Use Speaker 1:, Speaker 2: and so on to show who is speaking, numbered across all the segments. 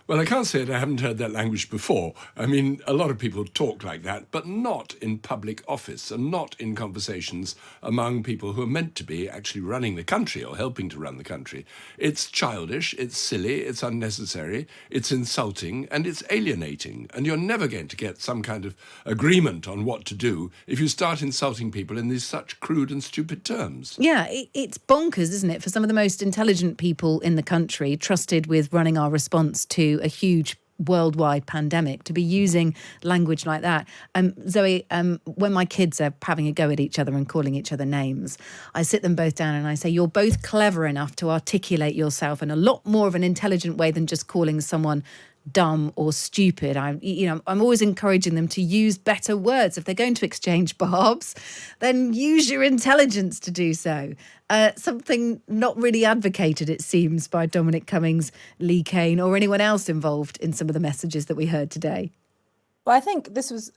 Speaker 1: Well, I can't say that I haven't heard that language before. I mean, a lot of people talk like that, but not in public office and not in conversations among people who are meant to be actually running the country or helping to run the country. It's childish, it's silly, it's unnecessary, it's insulting, and it's alienating. And you're never going to get some kind of agreement on what to do if you start insulting people in these such crude and stupid terms.
Speaker 2: Yeah, it's bonkers, isn't it, for some of the most intelligent people in the country, trusted with running our response to a huge worldwide pandemic, to be using language like that. Zoe, when my kids are having a go at each other and calling each other names, I sit them both down and I say, you're both clever enough to articulate yourself in a lot more of an intelligent way than just calling someone dumb or stupid. I'm always encouraging them to use better words. If they're going to exchange barbs, then use your intelligence to do so. Something not really advocated, it seems, by Dominic Cummings, Lee Kane, or anyone else involved in some of the messages that we heard today.
Speaker 3: Well, I think this was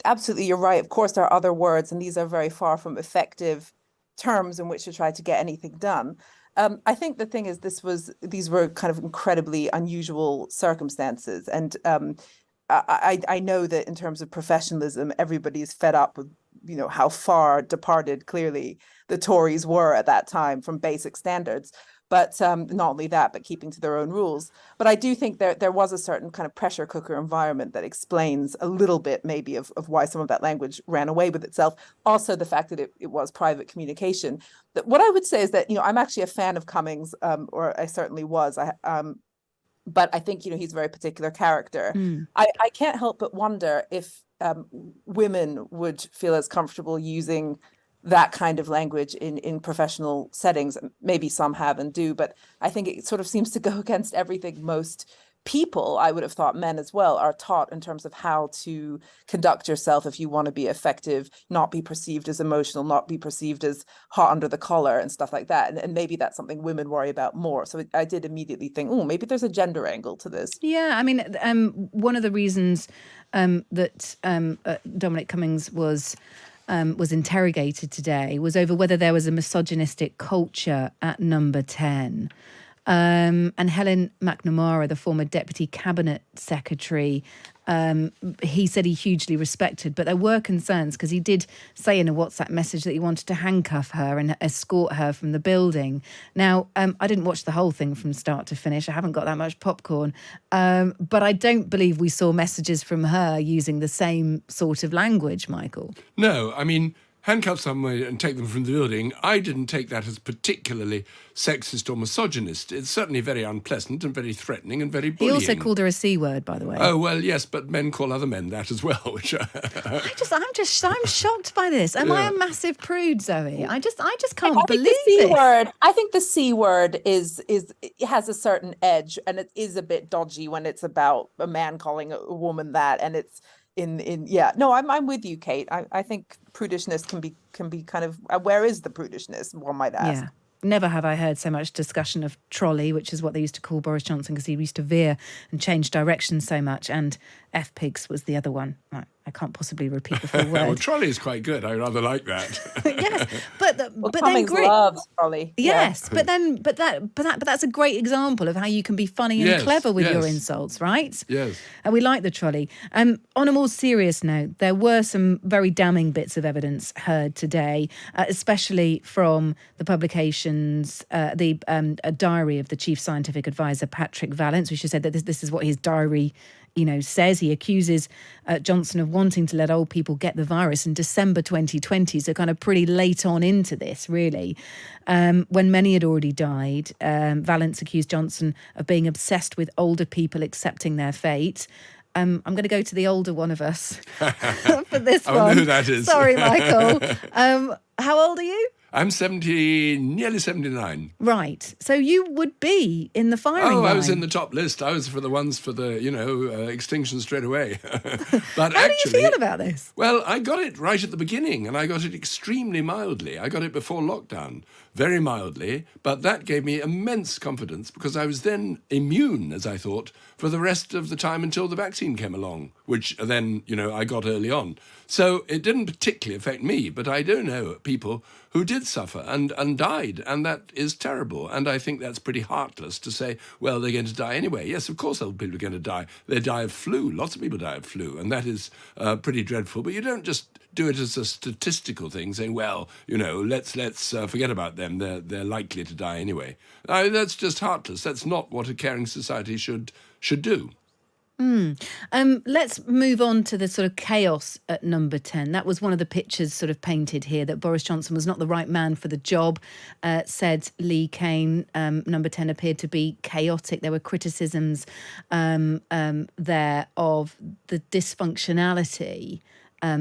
Speaker 3: absolutely, you're right. Of course, there are other words, and these are very far from effective terms in which to try to get anything done. I think the thing is, these were kind of incredibly unusual circumstances. And I know that in terms of professionalism, everybody is fed up with, how far departed clearly the Tories were at that time from basic standards. But not only that, but keeping to their own rules. But I do think there was a certain kind of pressure cooker environment that explains a little bit maybe of why some of that language ran away with itself. Also, the fact that it was private communication. What I would say is that, I'm actually a fan of Cummings, or I certainly was. But I think, he's a very particular character. I can't help but wonder if women would feel as comfortable using that kind of language in professional settings. Maybe some have and do, but I think it sort of seems to go against everything most people, I would have thought men as well, are taught in terms of how to conduct yourself if you want to be effective, not be perceived as emotional, not be perceived as hot under the collar and stuff like that. And maybe that's something women worry about more. So I did immediately think, maybe there's a gender angle to this.
Speaker 2: Yeah, I mean, one of the reasons that Dominic Cummings was interrogated today was over whether there was a misogynistic culture at Number 10. And Helen McNamara, the former Deputy Cabinet Secretary, he said he hugely respected, but there were concerns because he did say in a WhatsApp message that he wanted to handcuff her and escort her from the building. Now, I didn't watch the whole thing from start to finish. I haven't got that much popcorn. But I don't believe we saw messages from her using the same sort of language, Michael.
Speaker 1: No, I mean, handcuff someone and take them from the building, I didn't take that as particularly sexist or misogynist. It's certainly very unpleasant and very threatening and very bullying.
Speaker 2: He also called her a C word, by the way.
Speaker 1: Oh, well, yes, but men call other men that as well. Which
Speaker 2: I'm shocked by this. Am I a massive prude, Zoe? I just can't believe
Speaker 3: the C
Speaker 2: this.
Speaker 3: Word. I think the C word it has a certain edge, and it is a bit dodgy when it's about a man calling a woman that, and it's I'm with you, Kate. I think prudishness can be kind of where is the prudishness, one might ask.
Speaker 2: Yeah. Never have I heard so much discussion of trolley, which is what they used to call Boris Johnson because he used to veer and change direction so much, and F-pigs was the other one. Right. I can't possibly repeat the full word.
Speaker 1: Well, trolley is quite good. I rather like that.
Speaker 2: Yes, but
Speaker 3: Cummings
Speaker 2: then
Speaker 3: loves trolley.
Speaker 2: Yes, yeah. but that's a great example of how you can be funny and clever with your insults, right?
Speaker 1: Yes.
Speaker 2: And we like the trolley. On a more serious note, there were some very damning bits of evidence heard today, especially from the publications, a diary of the chief scientific advisor, Patrick Vallance, which has said that this is what his diary says. He accuses Johnson of wanting to let old people get the virus in December 2020, so kind of pretty late on into this, really. When many had already died, Vallance accused Johnson of being obsessed with older people accepting their fate. I'm going to go to the older one of us for this one.
Speaker 1: I know who that is.
Speaker 2: Sorry, Michael. How old are you?
Speaker 1: I'm 70, nearly 79.
Speaker 2: Right. So you would be in the firing line.
Speaker 1: I was in the top list. I was for the ones for the, extinction straight away. But
Speaker 2: How do you feel about this?
Speaker 1: Well, I got it right at the beginning, and I got it extremely mildly. I got it before lockdown, very mildly, but that gave me immense confidence because I was then immune, as I thought, for the rest of the time until the vaccine came along, which then, I got early on. So it didn't particularly affect me, but I do know people who did suffer and died, and that is terrible. And I think that's pretty heartless to say, well, they're going to die anyway. Yes, of course, people are going to die. They die of flu. Lots of people die of flu, and that is pretty dreadful. But you don't just do it as a statistical thing, saying, well, let's forget about them. They're likely to die anyway. That's just heartless. That's not what a caring society should do.
Speaker 2: Let's move on to the sort of chaos at number 10. That was one of the pictures sort of painted here, that Boris Johnson was not the right man for the job, said Lee Kane. Number 10 appeared to be chaotic. There were criticisms there of the dysfunctionality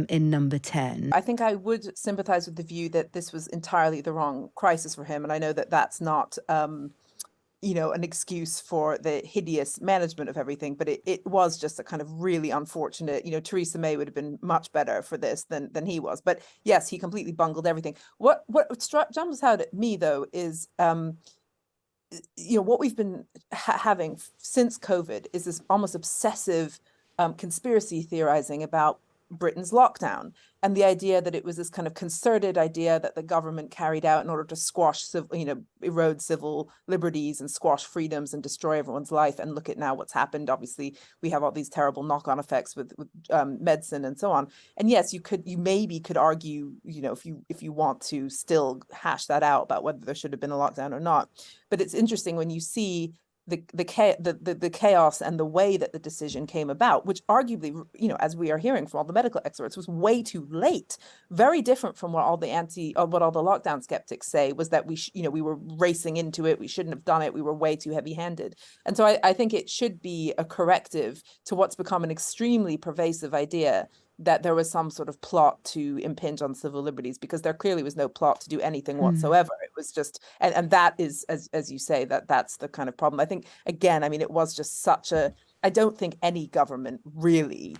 Speaker 2: in number 10.
Speaker 3: I think I would sympathise with the view that this was entirely the wrong crisis for him. And I know that that's not an excuse for the hideous management of everything, but it was just a kind of really unfortunate, Theresa May would have been much better for this than he was. But yes, he completely bungled everything. What jumps out at me, though, is, what we've been having since COVID is this almost obsessive conspiracy theorizing about Britain's lockdown, and the idea that it was this kind of concerted idea that the government carried out in order to squash erode civil liberties and squash freedoms and destroy everyone's life. And look at now what's happened. Obviously, we have all these terrible knock-on effects with medicine and so on. And yes, you maybe could argue, if you want to still hash that out about whether there should have been a lockdown or not. But it's interesting when you see the chaos and the way that the decision came about, which arguably, as we are hearing from all the medical experts, was way too late. Very different from what all the lockdown skeptics say, was that we were racing into it. We shouldn't have done it. We were way too heavy-handed. And so I think it should be a corrective to what's become an extremely pervasive idea that there was some sort of plot to impinge on civil liberties, because there clearly was no plot to do anything whatsoever. It was just, and that is, as you say, that's the kind of problem. I think, again, it was just I don't think any government really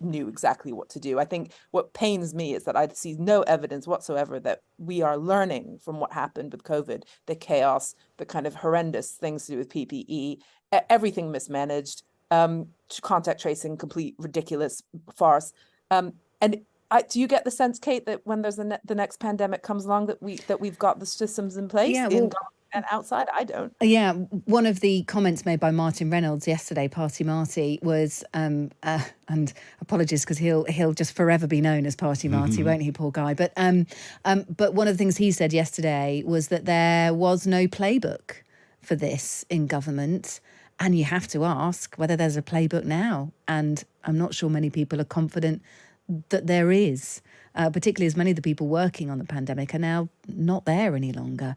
Speaker 3: knew exactly what to do. I think what pains me is that I see no evidence whatsoever that we are learning from what happened with COVID, the chaos, the kind of horrendous things to do with PPE, everything mismanaged. Contact tracing, complete ridiculous farce. Do you get the sense, Kate, that when there's the next pandemic comes along, that we've got the systems in place in government and outside? I don't.
Speaker 2: Yeah, one of the comments made by Martin Reynolds yesterday, Party Marty, was and apologies, because he'll just forever be known as Party Marty, won't he, poor guy? But one of the things he said yesterday was that there was no playbook for this in government. And you have to ask whether there's a playbook now. And I'm not sure many people are confident that there is, particularly as many of the people working on the pandemic are now not there any longer.